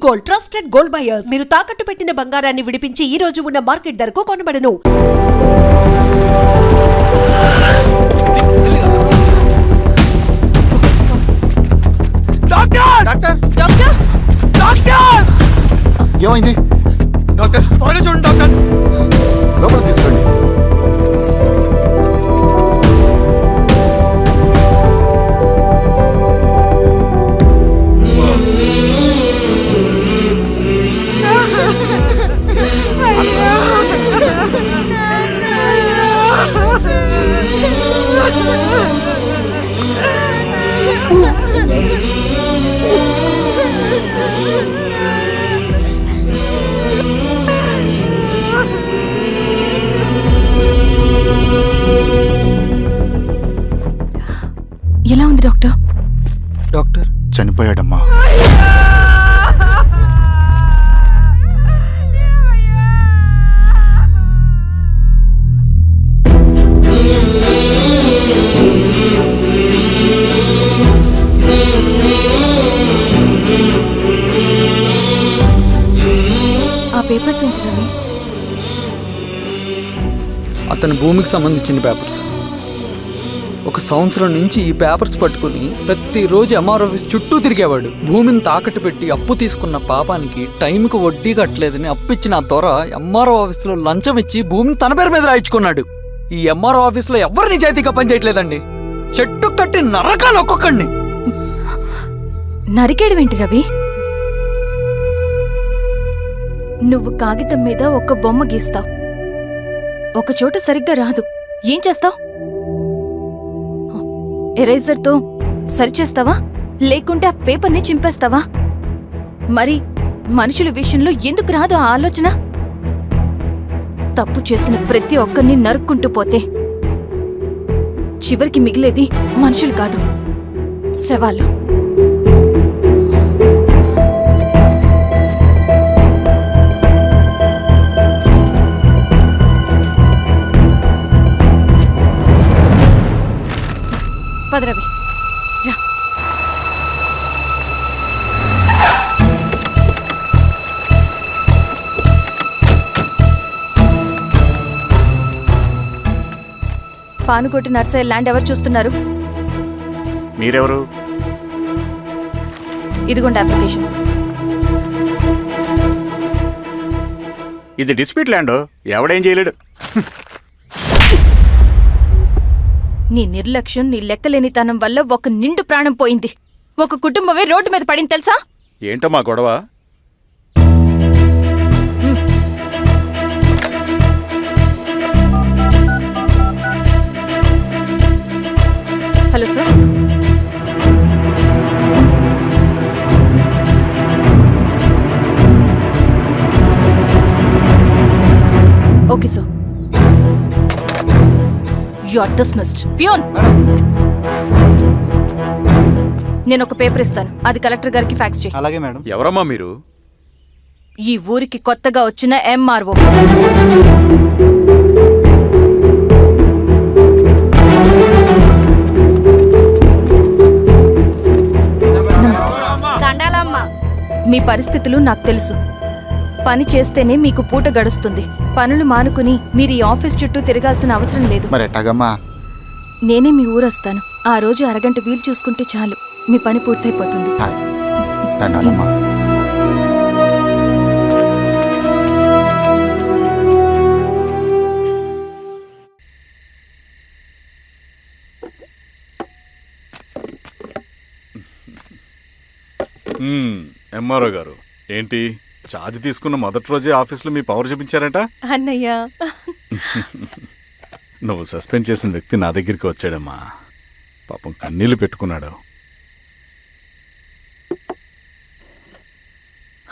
Gold, trusted gold buyers. మీరు తాకట్టు పెట్టిన బంగారాన్ని విడిపించి ఈ రోజు ఉన్న మార్కెట్ ధరకు కొనబడను. ఏమైంది డాక్టర్? త్వరగా చూడండి డాక్టర్. లోపల తీసుకోండి. ఎలా ఉంది డాక్టర్? డాక్టర్ చనిపోయాడమ్మా. ఆ పేపర్స్ ఏంటి రవి? అతని భూమికి సంబంధించిన పేపర్స్. ఒక సంవత్సరం నుంచి ఈ పేపర్స్ పట్టుకుని ప్రతిరోజు ఎంఆర్ ఆఫీస్ చుట్టూ తిరిగేవాడు. భూమిని తాకట్టు పెట్టి అప్పు తీసుకున్న పాపానికి టైంకి వడ్డీ కట్టలేదని అప్పిచ్చిన ఆ దొర ఎంఆర్ఓ ఆఫీస్లో లంచం ఇచ్చి భూమిని తన పేరు మీద రాయించుకున్నాడు. ఈ ఎంఆర్ఓ ఆఫీస్లో ఎవరు నిజాయితీగా పనిచేయట్లేదండి. చెట్టు కట్టి నరకాలు ఒక్కొక్కడిని. నరికేయడం రవి? నువ్వు కాగితం మీద ఒక బొమ్మ గీస్తావు, ఒక చోట సరిగ్గా రాదు, ఏం చేస్తావు? ఎరేజర్తో సరిచేస్తావా, లేకుంటే ఆ పేపర్ని చింపేస్తావా? మరి మనుషుల విషయంలో ఎందుకు రాదు ఆ ఆలోచన? తప్పు చేసిన ప్రతి ఒక్కరిని నరుక్కుంటూ పోతే చివరికి మిగిలేది మనుషులు కాదు, శవాలు. పదరవి రా. పానుకోటి నర్సయ్య ల్యాండ్ ఎవరు చూస్తున్నారు? మీరెవరు? ఇదిగోండి అప్లికేషన్. ఇది డిస్ప్యూట్ ల్యాండ్, ఎవడేం చేయలేడు. నీ నిర్లక్ష్యం, నీ లెక్కలేనితనం వల్ల ఒక నిండు ప్రాణం పోయింది. ఒక కుటుంబమే రోడ్డు మీద పడింది తెలుసా? ఏంటో మా గొడవ? Hello sir. Okay sir. You are dismissed. Peon, నేను ఒక పేపర్ ఇస్తాను, అది కలెక్టర్ గారికి ఫ్యాక్స్ చేయి. అలాగే మేడం. ఎవరమ్మా మీరు? ఈ ఊరికి కొత్తగా వచ్చిన ఎంఆర్ఓ. నమస్తే. మీ పరిస్థితులు నాకు తెలుసు. పని చేస్తేనే మీకు పూట గడుస్తుంది. పనులు మానుకుని మీరు ఈ ఆఫీస్ చుట్టూ తిరగాల్సిన అవసరం లేదు. మరి ఎట్టాగమ్మా? నేనే మీ ఊరొస్తాను. ఆ రోజు అరగంట వీలు చూసుకుంటే చాలు, మీ పని పూర్తయిపోతుంది. దండాలమ్మా. ఎంఆర్ఓ గారు, ఏంటి ఛార్జ్ తీసుకున్న మొదటి రోజే ఆఫీస్లో మీ పవర్ చూపించారట? అన్నయ్య, నువ్వు సస్పెండ్ చేసిన వ్యక్తి నా దగ్గరికి వచ్చాడమ్మా. పాపం కన్నీళ్లు పెట్టుకున్నాడు.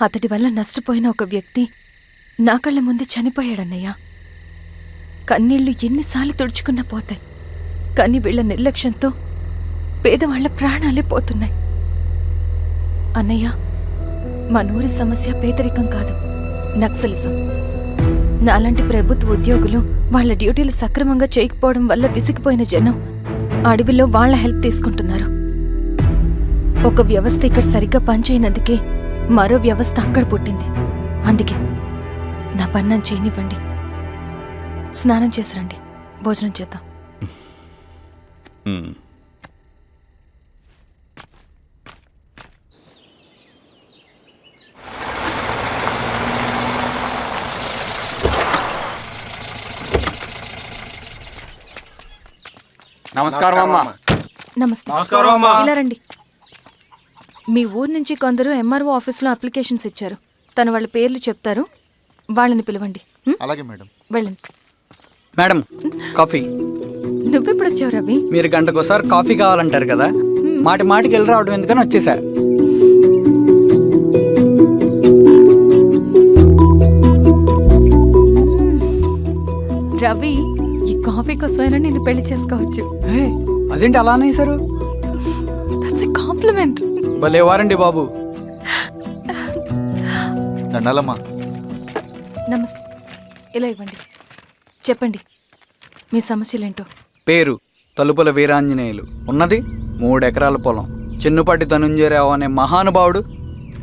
అతడి వల్ల నష్టపోయిన ఒక వ్యక్తి నా కళ్ళ ముందు చనిపోయాడన్నయ్య. కన్నీళ్లు ఎన్నిసార్లు తుడుచుకున్నా పోతాయి, కానీ వీళ్ల నిర్లక్ష్యంతో పేదవాళ్ల ప్రాణాలే పోతున్నాయి. అన్నయ్య, మనూరి సమస్య పేదరికం కాదు, నక్సలిజం. నాలాంటి ప్రభుత్వ ఉద్యోగులు వాళ్ల డ్యూటీలు సక్రమంగా చేయకపోవడం వల్ల విసిగిపోయిన జనం అడవిలో వాళ్ల హెల్ప్ తీసుకుంటున్నారు. ఒక వ్యవస్థ ఇక్కడ సరిగ్గా పనిచేయనందుకే మరో వ్యవస్థ అక్కడ పుట్టింది. అందుకే నా పని నన్ను చేయనివ్వండి. స్నానం చేసి రండి, భోజనం చేద్దాం. ఉమ్. నమస్కారం అమ్మా. నమస్తే. ఇలా రండి. మీ ఊరు నుంచి కొందరు ఎంఆర్ఓ ఆఫీస్లో అప్లికేషన్స్ ఇచ్చారు. తను వాళ్ళ పేర్లు చెప్తారు, వాళ్ళని పిలవండి. అలాగే మేడం. వెళ్ళండి. Madam, coffee. నువ్వెప్పుడు వచ్చావు రవి? మీరు గంటకోసారి కాఫీ కావాలంటారు కదా, మాటి మాటికి వెళ్ళి రావడం ఎందుకని వచ్చేసా. రవి, ఈ కాఫీ కోసమైనా నేను పెళ్లి చేసుకోవచ్చు. హే, అదేంటి అలా అనేసారు? That's a compliment. భలే వారండి బాబు. దండాలమ్మా. నమస్తే. ఇలా ఇవ్వండి. చెప్పండి, మీ సమస్యలేంటో. పేరు తలుపుల వీరాంజనేయులు. ఉన్నది 3 ఎకరాల పొలం. చిన్నుపాటి ధనుంజయరావు అనే మహానుభావుడు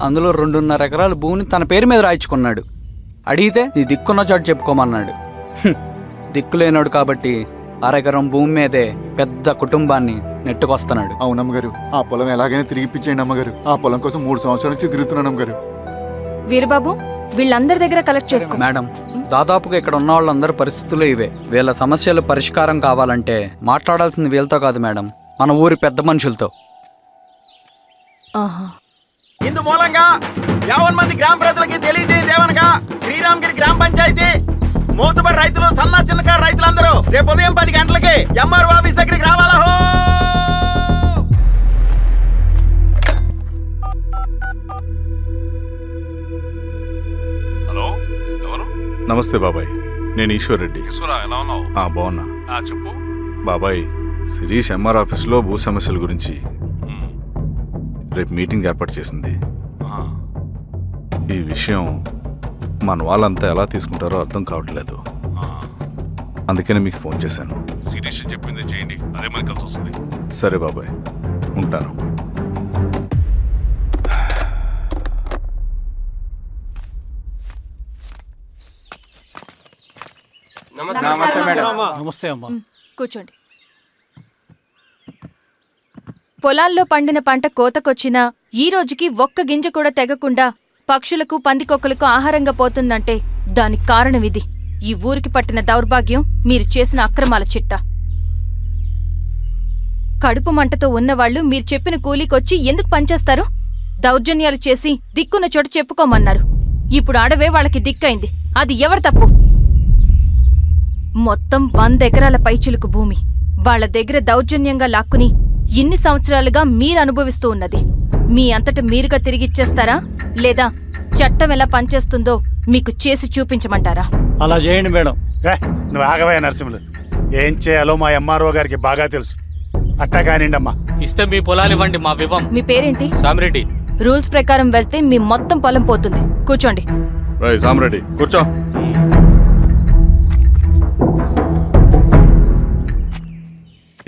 అందులో 2.5 ఎకరాల భూమిని తన పేరు మీద రాయించుకున్నాడు. అడిగితే నీ దిక్కున్న చోటు చెప్పుకోమన్నాడు. దిక్కులేనాడు కాబట్టి 1/2 ఎకరం భూమి మీదే పెద్ద కుటుంబాన్ని నెట్టుకొస్తున్నాడు. అవునమ్మగారు, ఆ పొలం ఎలాగైనా తిరిగి ఇప్పించేయండి అమ్మగారు. ఆ పొలం కోసం 3 సంవత్సరాల నుంచి తిరుగుతున్నాను అమ్మగారు. వీరబాబు, వీళ్ళందరి దగ్గర కలెక్ట్ చేసుకో. మేడం, దాదాపుగా ఇక్కడ ఉన్న వాళ్ళందరూ పరిస్థితులు ఇవే. వీళ్ళ సమస్యలు పరిష్కారం కావాలంటే మాట్లాడాల్సింది వీళ్ళతో కాదు మేడం, మన ఊరి పెద్ద మనుషులతో. ఆహా. ఇందు మూలంగా 50 మంది గ్రామ ప్రజలకి తెలియజేయదేవనగా శ్రీరామగిరి గ్రామ పంచాయతీ మోతుబరి రైతులు, సన్న చిన్నకారు రైతులందరూ రేపు ఉదయం 10 గంటలకి ఎంఆర్ఓ ఆఫీస్ దగ్గరికి రావాలా. హలో, ఎవరు? నమస్తే బాబాయ్, నేను ఈశ్వర్ రెడ్డి. ఎలా ఉన్నావు? బాగున్నా. చెప్పు. బాబాయ్, శిరీష్ ఎంఆర్ ఆఫీస్లో భూ సమస్యల గురించి రేపు మీటింగ్ ఏర్పాటు చేసింది. ఈ విషయం మన వాళ్ళంతా ఎలా తీసుకుంటారో అర్థం కావట్లేదు. అందుకని మీకు ఫోన్ చేశాను. శిరీష్ చెప్పింది చేయండి, అదే మనకి కలిసి వస్తుంది. సరే బాబాయ్, ఉంటాను. నమస్తే మేడం. నమస్తే అమ్మా. కూర్చోండి. పొలాల్లో పండిన పంట కోతకొచ్చినా ఈ రోజుకి ఒక్క గింజ కూడా తెగకుండా పక్షులకు, పందికొక్కలకు ఆహారంగా పోతుందంటే దానికి కారణం ఇది. ఈ ఊరికి పట్టిన దౌర్భాగ్యం మీరు చేసిన అక్రమాల చిట్టా. కడుపు మంటతో ఉన్నవాళ్లు మీరు చెప్పిన కూలీకొచ్చి ఎందుకు పనిచేస్తారు? దౌర్జన్యాలు చేసి దిక్కున్న చోట చెప్పుకోమన్నారు. ఇప్పుడు అడవే వాళ్ళకి దిక్కైంది. అది ఎవరి తప్పు? మొత్తం 100 ఎకరాల పైచిలుకు భూమి వాళ్ల దగ్గర దౌర్జన్యంగా లాక్కుని ఇన్ని సంవత్సరాలుగా మీరు అనుభవిస్తూ ఉన్నది. మీ అంతట మీరుగా తిరిగిచ్చేస్తారా, లేదా చట్టం ఎలా పనిచేస్తుందో మీకు చేసి చూపించమంటారా? అలా చేయండి మేడం. నువ్వు ఆగవే నరసింహులు. ఏం చేయాలో మా ఎంఆర్ఓ గారికి బాగా తెలుసు. అట్టా కానివ్వండి అమ్మా. ఇస్తే మీ పొలాలు ఇవ్వండి, మా వివం. మీ పేరేంటి? సామిరెడ్డి. రూల్స్ ప్రకారం వెళ్తే మీ మొత్తం పొలం పోతుంది. కూర్చోండి. సామిరెడ్డి కూర్చో.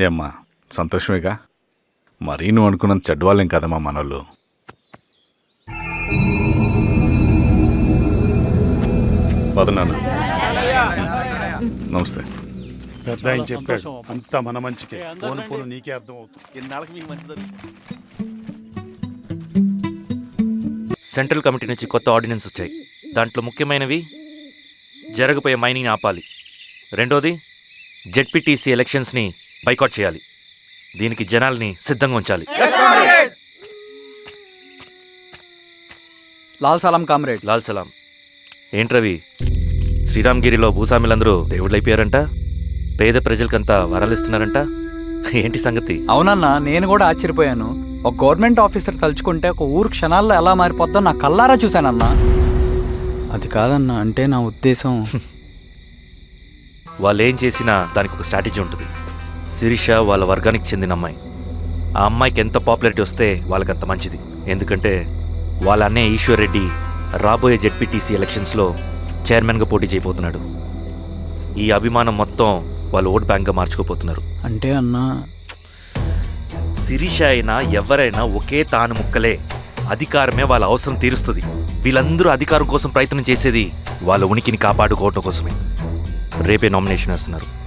ఏమ్మా, సంతోషమేగా? మరీ నువ్వు అనుకున్నంత చెడ్డవాళ్ళేం కదమ్మా మనోళ్ళు. పదనాన్న. నమస్తే. పెద్ద ఆయన చెప్పాడు, అంతా మన మంచికే. పోను పోను నీకే అర్థం అవుతుంది. ఎన్నాళ్ళకి మీకు మంచిది. సెంట్రల్ కమిటీ నుంచి కొత్త ఆర్డినెన్స్ వచ్చాయి. దాంట్లో ముఖ్యమైనవి జరగబోయే మైనింగ్ ఆపాలి, రెండోది జెడ్పీటీసీ ఎలక్షన్స్ని బైకాట్ చేయాలి, దీనికి జనాల్ని సిద్ధంగా ఉంచాలి. లాల్ సలాం కామ్రేడ్. లాల్ సలాం. ఏంట్రవి, శ్రీరామగిరిలో భూస్వాములందరూ దేవుళ్ళైపోయారంట, పేద ప్రజలకంతా వరాలిస్తున్నారంట, ఏంటి సంగతి? అవునన్నా, నేను కూడా ఆశ్చర్యపోయాను. ఒక గవర్నమెంట్ ఆఫీసర్ తలుచుకుంటే ఒక ఊరు క్షణాల్లో ఎలా మారిపోద్దో నా కల్లారా చూశానన్నా. అది కాదన్నా, అంటే నా ఉద్దేశం వాళ్ళు ఏం చేసినా దానికి ఒక స్ట్రాటజీ ఉంటుంది. శిరీష వాళ్ళ వర్గానికి చెందిన అమ్మాయి. ఆ అమ్మాయికి ఎంత పాపులారిటీ వస్తే వాళ్ళకంత మంచిది. ఎందుకంటే వాళ్ళ అన్నయ్య ఈశ్వర్ రెడ్డి రాబోయే జెడ్పీటీసీ ఎలక్షన్స్లో చైర్మన్గా పోటీ చేయబోతున్నాడు. ఈ అభిమానం మొత్తం వాళ్ళు ఓట్ బ్యాంక్గా మార్చుకోపోతున్నారు. అంటే అన్నా, శిరీష అయినా ఎవరైనా ఒకే తాను ముక్కలే. అధికారమే వాళ్ళ అవసరం తీరుస్తుంది. వీళ్ళందరూ అధికారం కోసం ప్రయత్నం చేసేది వాళ్ళ ఉనికిని కాపాడుకోవటం కోసమే. రేపే నామినేషన్ వేస్తున్నారు.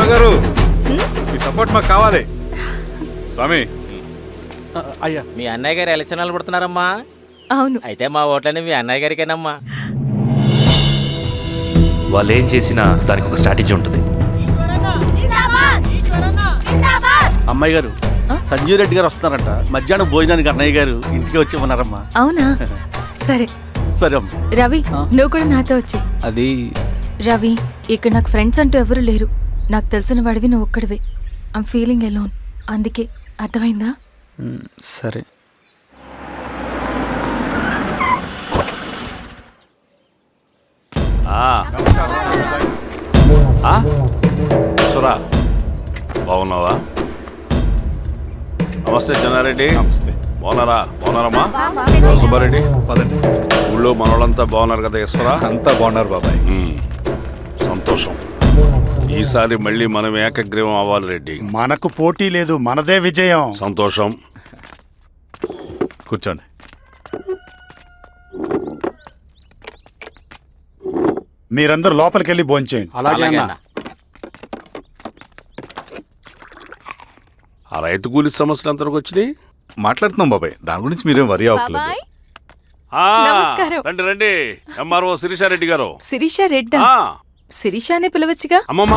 గారు మీ సపోర్ట్ మాకు కావాలి. స్వామి అయ్యా, మీ అన్నయ్య గారు ఎలక్షన్ నిలబడుతున్నారమ్మా. అవును. అయితే మా ఓట్లని మీ అన్నయ్య గారికేనమ్మా. వాళ్ళు ఏం చేసినా దానికి ఒక స్ట్రాటజీ ఉంటుంది. అమ్మాయి గారు, సంజీవ్ రెడ్డి గారు వస్తున్నారంట. మధ్యాహ్నం భోజనానికి అన్నయ్య గారు ఇంటికి వచ్చి ఉన్నారమ్మా. అవునా? సరే సరే అమ్మా. రవి, నువ్వు కూడా నాతో వచ్చి. అది రవి, ఇక్కడ నాకు ఫ్రెండ్స్ అంటూ ఎవరు లేరు. నాకు తెలిసిన వాడివి నువ్వు ఒక్కడివే. I'm feeling alone. అందుకే, అర్థమైందా? సరే. సురా బాగున్నావా? నమస్తే చెన్నారెడ్డి. నమస్తే. బాగున్నారమ్మా? సుబ్బారెడ్డి పదండి. ఊళ్ళో మనోళ్ళంతా బాగున్నారు కదా ఈశ్వరా? అంతా బాగున్నారు బాబాయ్. సంతోషం. ఈసారి మళ్ళీ మనం ఏకగ్రీవం అవ్వాలి రెడ్డి. మనకు పోటీ లేదు, మనదే విజయం. సంతోషం. కూర్చోండి. మీరందరూ లోపలికి వెళ్ళి భోంచేయండి. అలాగే అన్న. ఆ రైతు కూలి సమస్యలు ఎంతవరకు వచ్చినాయి? మాట్లాడుతున్నాం బాబాయ్, దాని గురించి మీరేం వరి అవ్వట్లేదు. బాబాయ్, ఆ, నమస్కారం. రండి రండి. ఎంఆర్ఓ శిరీషారెడ్డి గారు. శిరీష రెడ్డా? ఆ, శిరీషానే పిలవచ్చుగా. అమ్మమ్మ,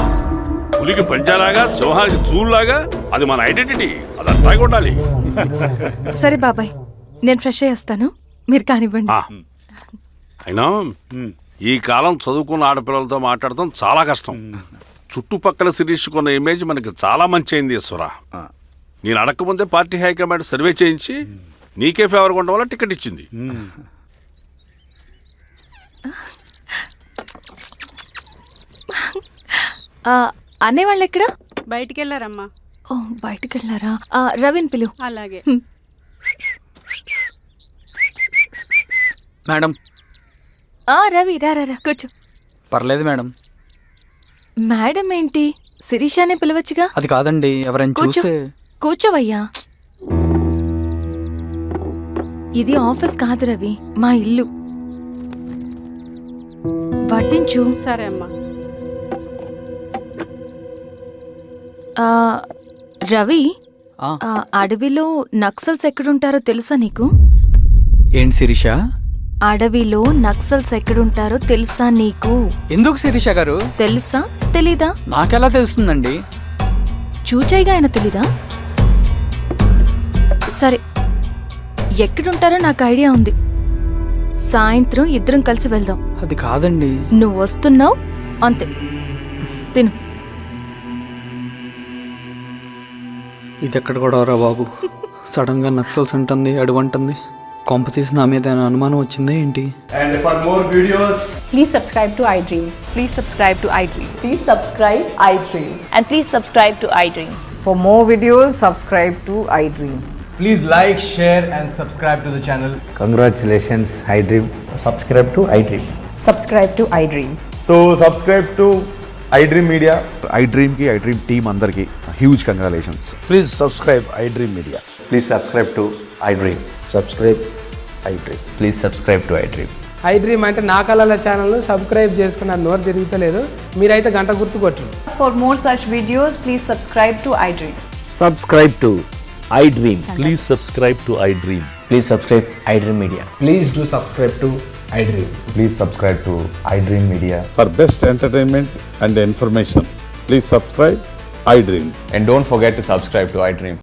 పులికి పంచాలాగా సింహానికి చూలాగా అది మన ఐడెంటిటీ. అది అట్లాగే ఉండాలి. సరే బాబాయ్, నేను ఫ్రెష్ అయ్యేస్తాను, మీరు కానివ్వండి. ఆ, అయినా ఈ కాలం చదువుకున్న ఆడపిల్లలతో మాట్లాడటం చాలా కష్టం. చుట్టుపక్కల శిరీషకున్న ఇమేజ్ మనకి చాలా మంచి అయింది ఈశ్వర. నేను అడగకముందే పార్టీ హైకమాండ్ సర్వే చేయించి నీకే ఫేవర్గా ఉండడం వల్ల టికెట్ ఇచ్చింది. అనేవాళ్ళు ఎక్కడ? బయటికి వెళ్ళారమ్మా. ఓ, బయటికి వెళ్ళారా? రవిని పిలువు. అలాగే. మేడం. రవి, రా రా రా, కూర్చో. పర్లేదు మేడం. మేడం ఏంటి? శిరీషానే పిలవచ్చుగా. అది కాదండి, ఎవరైనా కూర్చో. చూస్తే. కూర్చోవయ్యా. ఇది ఆఫీస్ కాదు రవి, మా ఇల్లు. పట్టించు. సరే అమ్మా. రవి, ఆ. అడవిలో నక్సల్స్ ఎక్కడుంటారో తెలుసా నీకు? ఏంటి శిరీష? అడవిలో నక్సల్స్ ఎక్కడుంటారో తెలుసా నీకు? ఎందుకు శిరీష గారు? తెలుసా తెలీదా? నాకెలా తెలుస్తుందండి? చూచాయిగా ఆయన తెలీదా? సరే, ఎక్కడుంటారో నాకు ఐడియా ఉంది. సాయంత్రం ఇద్దరం కలిసి వెళ్దాం. అది కాదండి. నువ్వు వస్తున్నావు అంతే. తిను. ఇది ఎక్కడ కూడా రా బాబు. సడన్ గా నక్సల్స్ అంటుంది, అడువంటుంది. కొంప తీసి నా మీద ఏమైనా అనుమానం వచ్చిందే ఏంటి? And for more videos, Please subscribe to iDream. Please subscribe to iDream. Please subscribe iDream. And please subscribe to iDream. For more videos, subscribe to iDream. please like, share and subscribe to the channel. Congratulations iDream. Subscribe to iDream. Subscribe to iDream. So subscribe to iDream Media. iDream కి iDream team అందరికి huge congratulations. Please subscribe iDream media. Please subscribe to iDream. Subscribe iDream. Please subscribe to iDream. iDream అంటే నా కళల ఛానల్ను subscribe చేసుకున్న నోరు తిరుగుతలేదు. మీరైతే గంట గుర్తు కొట్టండి. For more such videos, please subscribe to iDream. Subscribe to iDream. Please subscribe to iDream. Please subscribe iDream Media. Please do subscribe to iDream. Please subscribe to iDream media. For best entertainment and information, please subscribe iDream. And don't forget to subscribe to iDream.